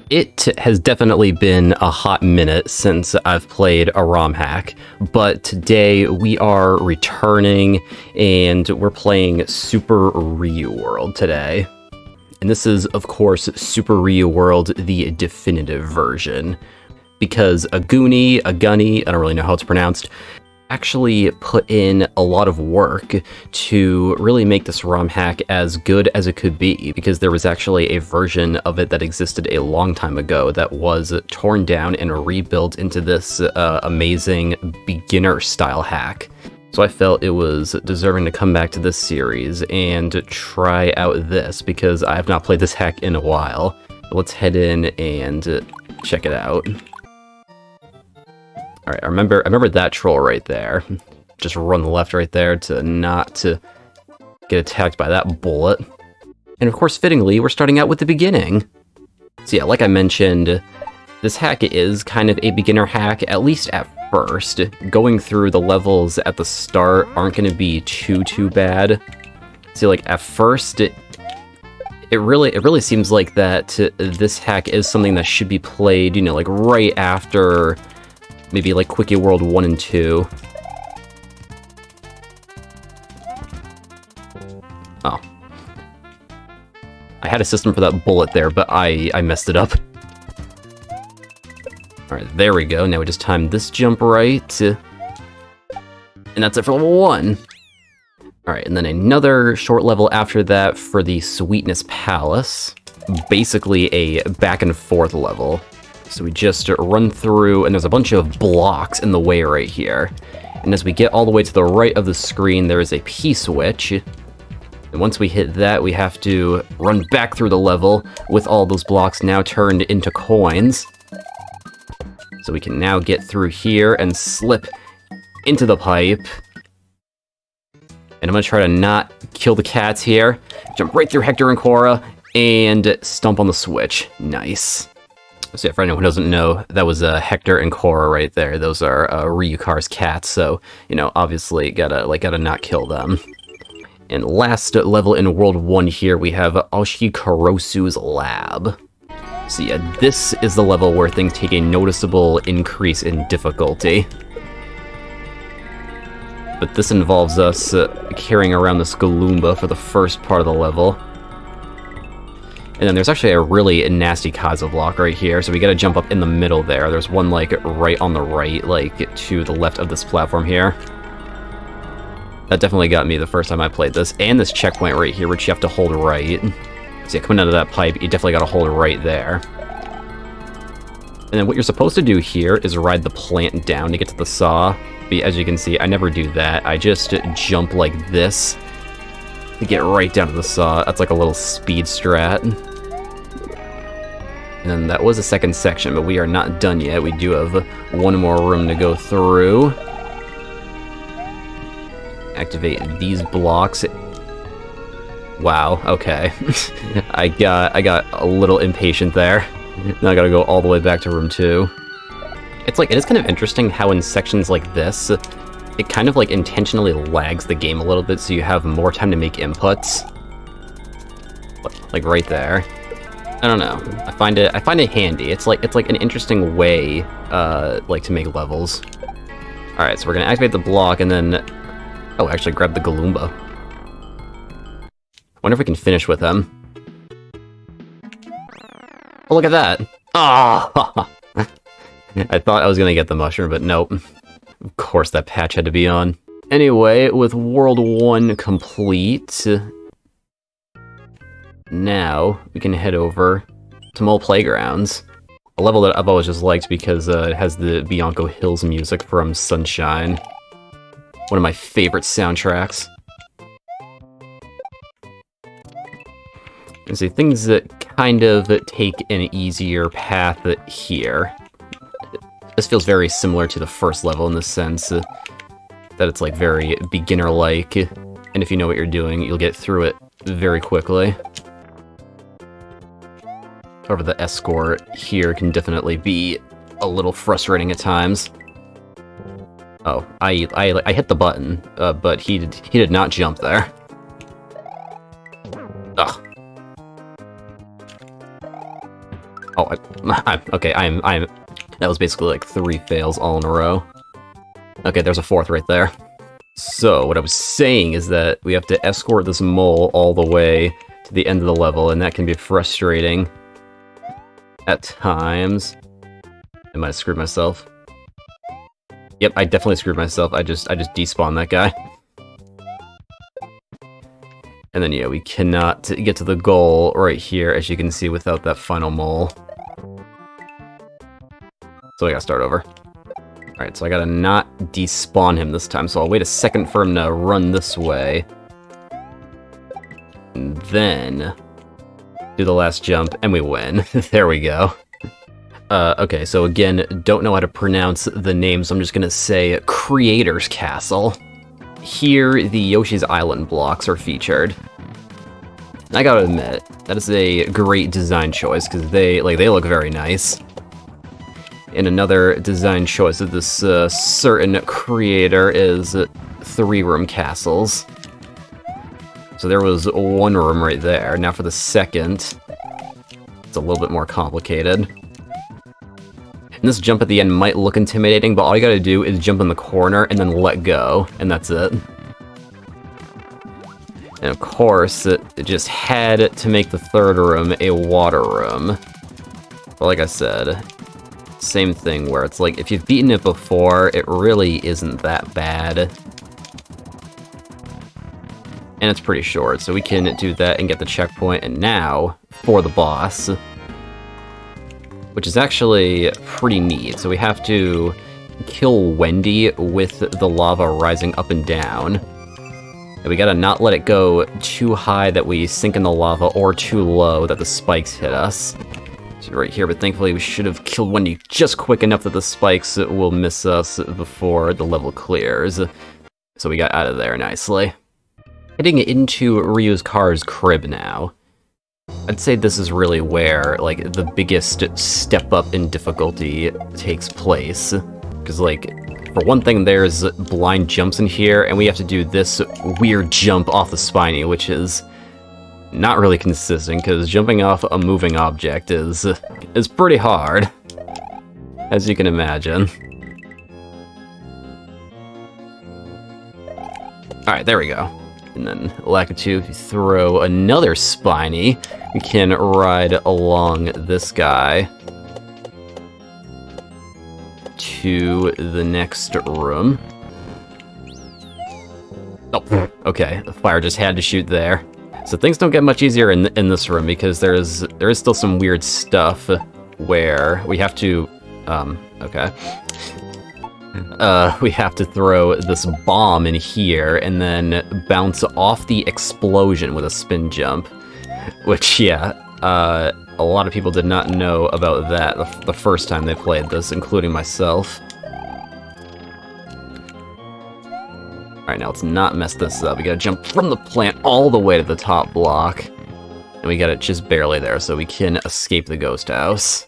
It has definitely been a hot minute since I've played a ROM hack, but today we are returning and we're playing Super Ryu World today. And this is, of course, Super Ryu World, the definitive version, because a Gunny, I don't really know how it's pronounced, actually put in a lot of work to really make this ROM hack as good as it could be, because there was actually a version of it that existed a long time ago that was torn down and rebuilt into this amazing beginner-style hack. So I felt it was deserving to come back to this series and try out this, because I have not played this hack in a while. Let's head in and check it out. Alright, I remember that troll right there. Just run left right there to not get attacked by that bullet. And of course, fittingly, we're starting out with the beginning. So yeah, like I mentioned, this hack is kind of a beginner hack, at least at first. Going through the levels at the start aren't going to be too bad. See, like, at first, it really seems like that this hack is something that should be played, you know, like, right after maybe like Quickie World 1 and 2. Oh. I had a system for that bullet there, but I messed it up. Alright, there we go. Now we just time this jump right. And that's it for level 1. Alright, and then another short level after that for the Sweetness Palace. Basically a back and forth level. So we just run through, and there's a bunch of blocks in the way right here. And as we get all the way to the right of the screen, there is a P-switch. And once we hit that, we have to run back through the level with all those blocks now turned into coins. So we can now get through here and slip into the pipe. And I'm going to try to not kill the cats here. Jump right through Hector and Korra, and stomp on the switch. Nice. So yeah, for anyone who doesn't know, that was Hector and Korra right there. Those are Ryukahr's cats, so, you know, obviously gotta not kill them. And last level in World 1 here, we have Oshikarosu's lab. So yeah, this is the level where things take a noticeable increase in difficulty. But this involves us carrying around this Galumba for the first part of the level. And then there's actually a really nasty Kaza block right here, so we gotta jump up in the middle there. There's one, like, right on the right, like, to the left of this platform here. That definitely got me the first time I played this. And this checkpoint right here, which you have to hold right. So yeah, coming out of that pipe, you definitely gotta hold right there. And then what you're supposed to do here is ride the plant down to get to the saw. But as you can see, I never do that. I just jump like this to get right down to the saw. That's like a little speed strat. And then that was a second section, but we are not done yet. We do have one more room to go through. Activate these blocks. Wow, okay. I got a little impatient there. Now I gotta go all the way back to room 2. It is kind of interesting how in sections like this, it kind of like intentionally lags the game a little bit so you have more time to make inputs. Like right there. I don't know. I find it handy. It's like an interesting way like to make levels. Alright, so we're gonna activate the block and then actually grab the Galumba. Wonder if we can finish with him. Oh, look at that! Ah! I thought I was gonna get the mushroom, but nope. Of course that patch had to be on. Anyway, with World 1 complete, now we can head over to Mole Playgrounds. A level that I've always just liked because it has the Bianco Hills music from Sunshine. One of my favorite soundtracks. And see, things that kind of take an easier path here. This feels very similar to the first level in the sense that it's like very beginner-like, and if you know what you're doing, you'll get through it very quickly. However, the escort here can definitely be a little frustrating at times. Oh, I hit the button, but he did not jump there. Ugh. Oh, okay, I'm... That was basically like 3 fails all in a row. Okay, there's a 4th right there. So, what I was saying is that we have to escort this mole all the way to the end of the level, and that can be frustrating at times. I might have screwed myself. Yep, I definitely screwed myself. I just despawned that guy. And then, yeah, we cannot get to the goal right here, as you can see, without that final mole. So I gotta start over. Alright, so I gotta not despawn him this time, so I'll wait a second for him to run this way. And then do the last jump, and we win. There we go. Okay, so again, don't know how to pronounce the name, so I'm just gonna say Creator's Castle. Here, the Yoshi's Island blocks are featured. I gotta admit, that is a great design choice, because they look very nice. And another design choice of this certain creator is 3-room castles. So there was 1 room right there. Now for the second, it's a little bit more complicated. And this jump at the end might look intimidating, but all you gotta do is jump in the corner and then let go, and that's it. And of course, it just had to make the 3rd room a water room. But like I said, same thing where it's like, if you've beaten it before, it really isn't that bad. And it's pretty short, so we can do that and get the checkpoint, and now, for the boss. Which is actually pretty neat. So we have to kill Wendy with the lava rising up and down. And we gotta not let it go too high that we sink in the lava, or too low that the spikes hit us. So right here, but thankfully we should have killed Wendy just quick enough that the spikes will miss us before the level clears. So we got out of there nicely. Heading into Ryukahr's crib now. I'd say this is really where, like, the biggest step up in difficulty takes place. Because, like, for one thing, there's blind jumps in here, and we have to do this weird jump off the spiny, which is not really consistent, because jumping off a moving object is pretty hard, as you can imagine. Alright, there we go. And then, Lakitu, if you throw another spiny, we can ride along this guy to the next room. Oh, okay, the fire just had to shoot there. So things don't get much easier in this room, because there is still some weird stuff where we have to, okay. We have to throw this bomb in here and then bounce off the explosion with a spin jump. Which, yeah, a lot of people did not know about that the first time they played this, including myself. Alright, now let's not mess this up. We gotta jump from the plant all the way to the top block. And we got it just barely there, so we can escape the ghost house.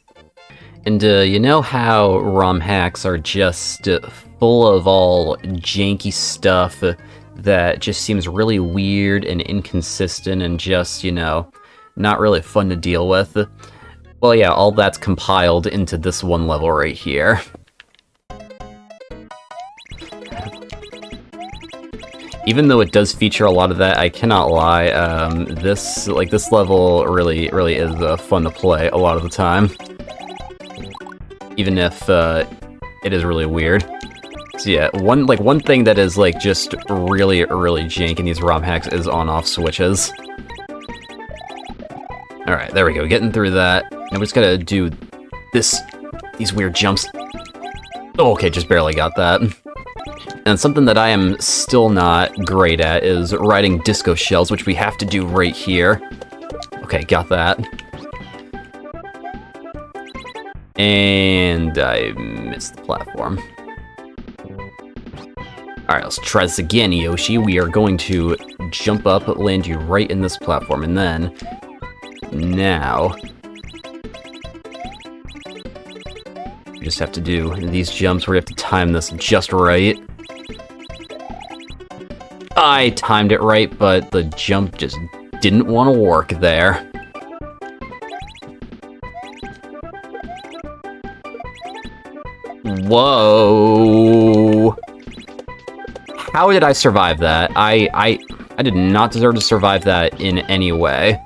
And you know how ROM hacks are just full of all janky stuff that just seems really weird and inconsistent and just, you know, not really fun to deal with? Well, yeah, all that's compiled into this one level right here. Even though it does feature a lot of that, I cannot lie, this level really is fun to play a lot of the time. Even if it is really weird. So yeah, one thing that is like just really jank in these ROM hacks is on-off switches. Alright, there we go, getting through that. Now we just gotta do these weird jumps. Oh, okay, just barely got that. And something that I am still not great at is riding disco shells, which we have to do right here. Okay, got that. And I missed the platform. Alright, let's try this again, Yoshi. We are going to jump up, land you right in this platform, and then... now... you just have to do these jumps where you have to time this just right. I timed it right, but the jump just didn't want to work there. Whoa! How did I survive that? I did not deserve to survive that in any way.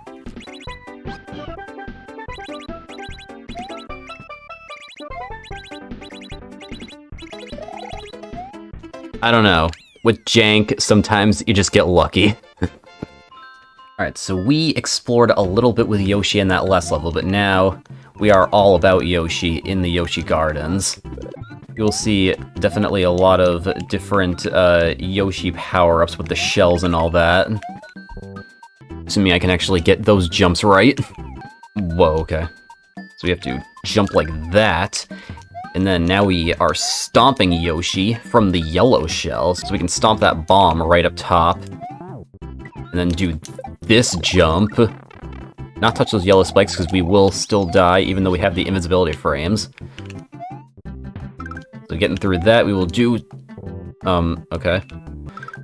I don't know. With jank, sometimes you just get lucky. Alright, so we explored a little bit with Yoshi in that last level, but now we are all about Yoshi in the Yoshi Gardens. You'll see definitely a lot of different Yoshi power-ups with the shells and all that. Assuming I can actually get those jumps right. Whoa, okay. So we have to jump like that. And then now we are stomping Yoshi from the yellow shell. So we can stomp that bomb right up top. And then do this jump. Not touch those yellow spikes because we will still die even though we have the invisibility frames. So getting through that, we will do... okay.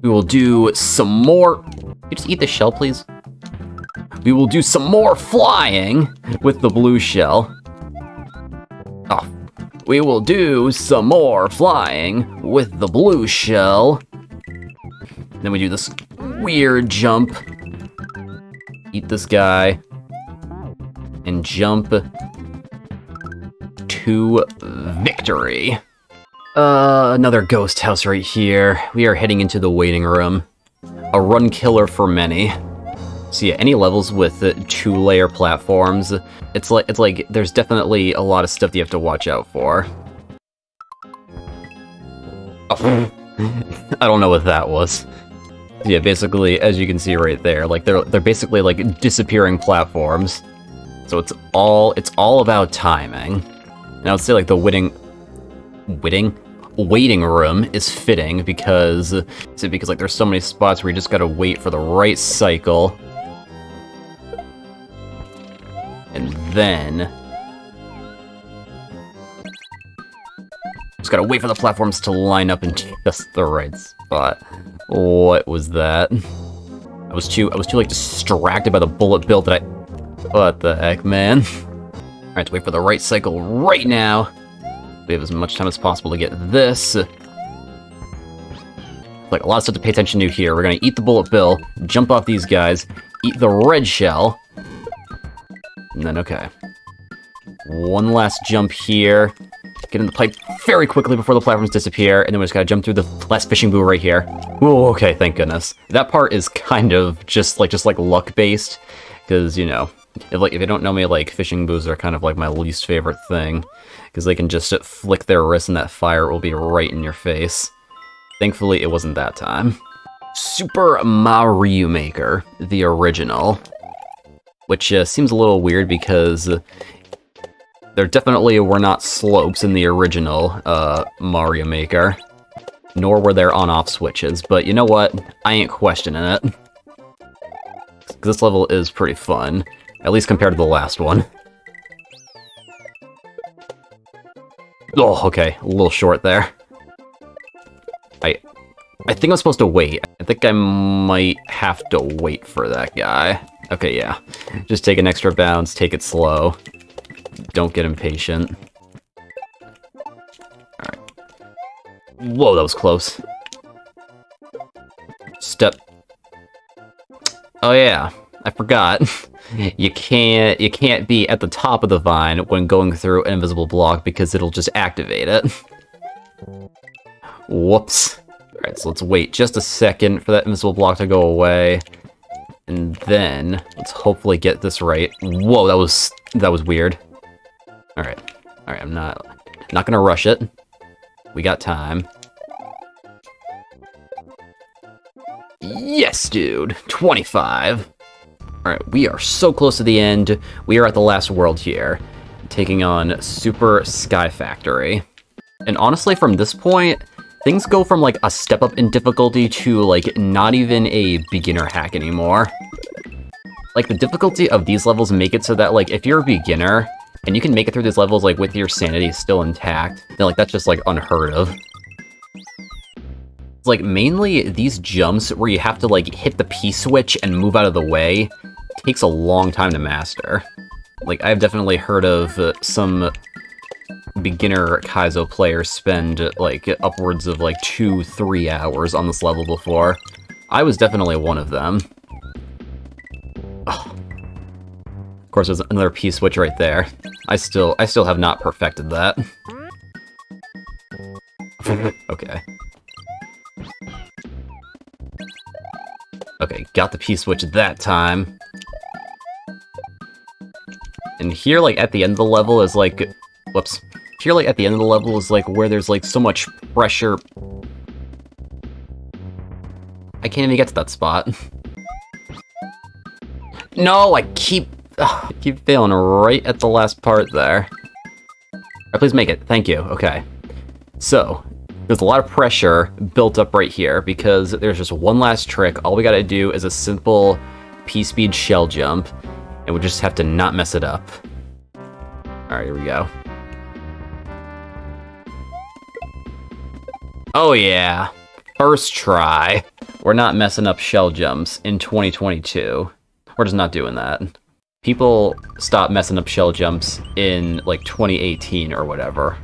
We will do some more... Can you just eat the shell, please? We will do some more flying with the blue shell. Oh. We will do some more flying with the blue shell. Then we do this weird jump. Eat this guy. And jump to victory. Another ghost house right here. We are heading into the waiting room. A run killer for many. So yeah, any levels with 2-layer platforms, it's like there's definitely a lot of stuff that you have to watch out for. Oh. I don't know what that was. Yeah, basically, as you can see right there, like they're basically like disappearing platforms. So it's all about timing. And I would say like the waiting room is fitting because like there's so many spots where you just gotta wait for the right cycle. And then just gotta wait for the platforms to line up in just the right spot. What was that? I was too like distracted by the bullet bill that I... What the heck, man? Alright, to wait for the right cycle right now. We have as much time as possible to get this. Like, a lot of stuff to pay attention to here. We're gonna eat the bullet bill, jump off these guys, eat the red shell, and then, okay. One last jump here. Get in the pipe very quickly before the platforms disappear, and then we just gotta jump through the last fishing boo right here. Oh, okay, thank goodness. That part is kind of just like luck-based, because, you know, if you don't know me, like, fishing boos are kind of like my least favorite thing, because they can just flick their wrist and that fire will be right in your face. Thankfully, it wasn't that time. Super Mario Maker, the original. Which seems a little weird because there definitely were not slopes in the original Mario Maker. Nor were there on-off switches, but you know what? I ain't questioning it. This level is pretty fun, at least compared to the last one. Oh, okay, a little short there. I think I'm supposed to wait. I think I might have to wait for that guy. Okay, yeah. Just take an extra bounce, take it slow. Don't get impatient. Alright. Whoa, that was close. Step. Oh yeah, I forgot. You can't be at the top of the vine when going through an invisible block because it'll just activate it. Whoops. Alright, so let's wait just a second for that invisible block to go away. And then, let's hopefully get this right. Whoa, that was weird. Alright. Alright, I'm not gonna rush it. We got time. Yes, dude! 25! Alright, we are so close to the end. We are at the last world here. Taking on Super Sky Factory. And honestly, from this point, things go from, like, a step up in difficulty to, like, not even a beginner hack anymore. Like, the difficulty of these levels make it so that, like, if you're a beginner, and you can make it through these levels, like, with your sanity still intact, then, like, that's just, like, unheard of. It's, like, mainly these jumps where you have to, like, hit the P-switch and move out of the way takes a long time to master. Like, I've definitely heard of some beginner Kaizo players spend like upwards of like 2-3 hours on this level before. I was definitely one of them. Oh. Of course, there's another P-switch right there. I still have not perfected that. Okay. Okay, got the P-switch that time. And here, like, at the end of the level is, like... Whoops. Here, like, at the end of the level is, like, where there's, like, so much pressure. I can't even get to that spot. No, I keep failing right at the last part there. Alright, please make it. Thank you. Okay. So, there's a lot of pressure built up right here, because there's just one last trick. All we gotta do is a simple P-speed shell jump, and we just have to not mess it up. Alright, here we go. Oh yeah, first try. We're not messing up shell jumps in 2022. We're just not doing that. People stopped messing up shell jumps in, like, 2018 or whatever.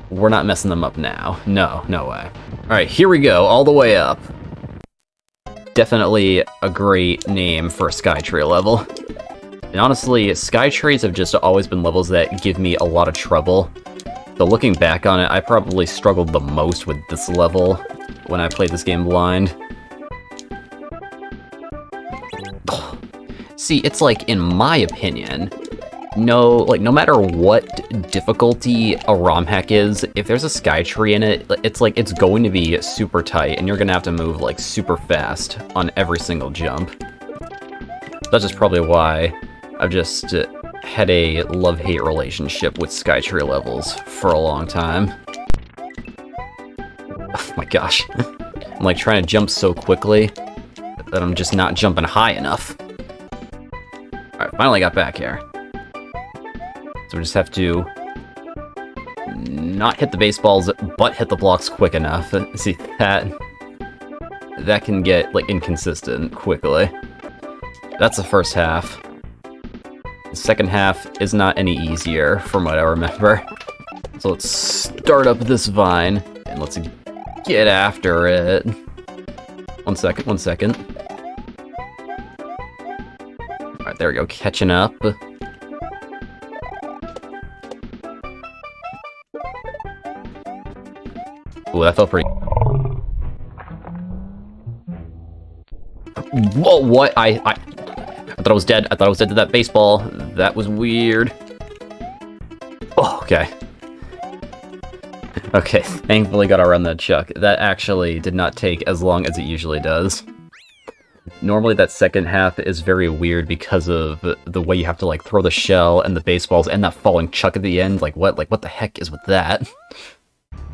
We're not messing them up now. No, no way. Alright, here we go, all the way up. Definitely a great name for a Skytree level. And honestly, Skytrees have just always been levels that give me a lot of trouble. So looking back on it, I probably struggled the most with this level when I played this game blind. See, it's like, in my opinion, no matter what difficulty a ROM hack is, if there's a Skytree in it, it's like, it's going to be super tight, and you're gonna have to move, like, super fast on every single jump. That's just probably why I've just had a love-hate relationship with Skytree levels for a long time. Oh my gosh. I'm like trying to jump so quickly that I'm just not jumping high enough. Alright, finally got back here. So we just have to not hit the baseballs, but hit the blocks quick enough. See, that can get, like, inconsistent quickly. That's the first half. The second half is not any easier, from what I remember. So let's start up this vine, and let's get after it. One second. Alright, there we go, catching up. Ooh, that felt pretty... Whoa, what? I thought I was dead. I thought I was dead to that baseball. That was weird. Oh, okay. Okay, thankfully got around that chuck. That actually did not take as long as it usually does. Normally that second half is very weird because of the way you have to, like, throw the shell and the baseballs and that falling chuck at the end. Like, what the heck is with that?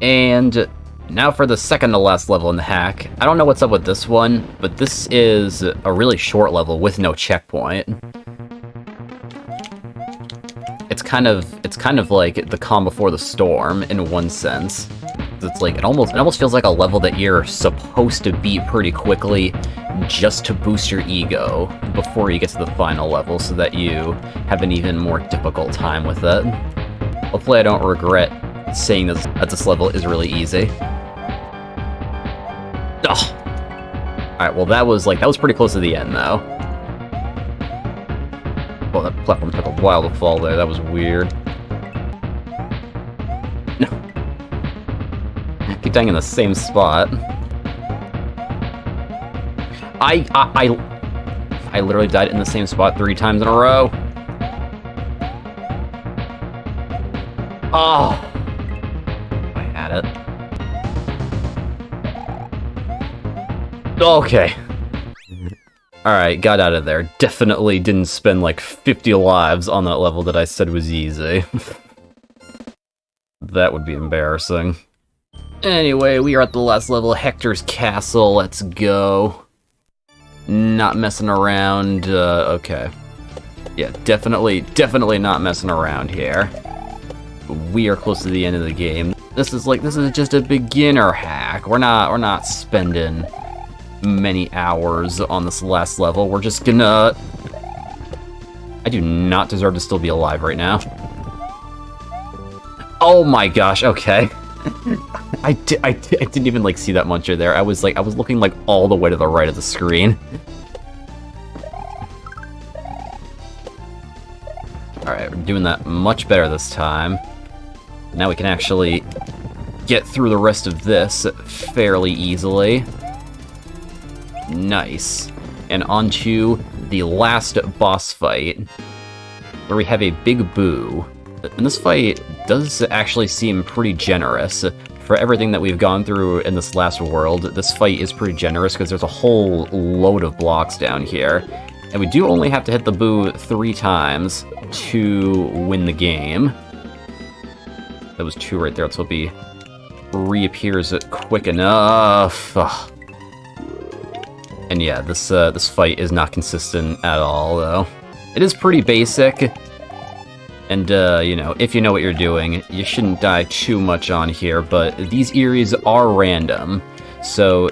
And now for the second to last level in the hack. I don't know what's up with this one, but this is a really short level with no checkpoint. It's kind of like the calm before the storm in one sense. It's like it almost feels like a level that you're supposed to beat pretty quickly just to boost your ego before you get to the final level so that you have an even more difficult time with it. Hopefully I don't regret saying that this level is really easy. Ugh. Alright, well that was pretty close to the end though. Oh, that platform took a while to fall there, that was weird. No. I keep dying in the same spot. I literally died in the same spot 3 times in a row. Oh. I had it. Okay. Alright, got out of there. Definitely didn't spend like 50 lives on that level that I said was easy. That would be embarrassing. Anyway, we are at the last level, Hector's Castle. Let's go. Not messing around. Okay. Yeah, definitely not messing around here. We are close to the end of the game. This is just a beginner hack. We're not spending many hours on this last level. We're just gonna... I do not deserve to still be alive right now. Oh my gosh, okay. I didn't even, like, see that muncher there. I was looking, like, all the way to the right of the screen. Alright, we're doing that much better this time. Now we can actually get through the rest of this fairly easily. Nice. And onto the last boss fight, where we have a Big Boo. And this fight does actually seem pretty generous. For everything that we've gone through in this last world, this fight is pretty generous because there's a whole load of blocks down here. And we do only have to hit the Boo 3 times to win the game. That was 2 right there. Let's hope he reappears quick enough. Ugh. And yeah, this fight is not consistent at all, though. It is pretty basic. And, you know, if you know what you're doing, you shouldn't die too much on here, but these areas are random, so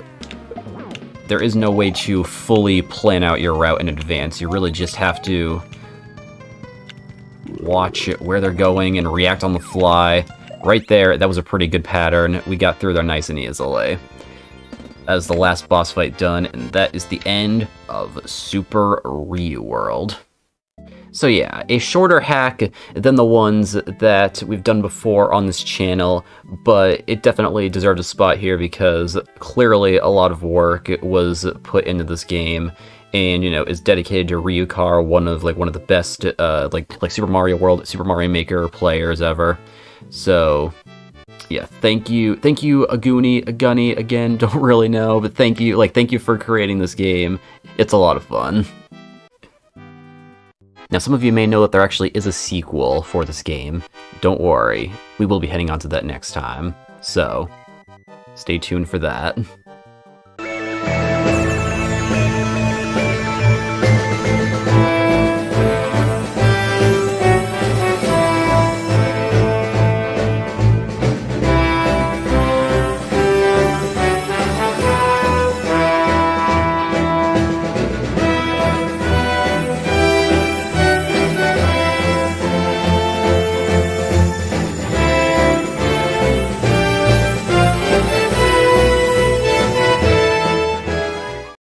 there is no way to fully plan out your route in advance. You really just have to watch where they're going and react on the fly. Right there, that was a pretty good pattern. We got through there nice and easily. That is the last boss fight done, and that is the end of Super Ryu World. So yeah, a shorter hack than the ones that we've done before on this channel, but it definitely deserved a spot here because clearly a lot of work was put into this game, and you know, is dedicated to Ryukahr, one of the best like Super Mario World, Super Mario Maker players ever. So yeah, thank you Gunny again, don't really know, but thank you for creating this game. It's a lot of fun. Now, some of you may know that there actually is a sequel for this game. Don't worry, we will be heading on to that next time, so stay tuned for that.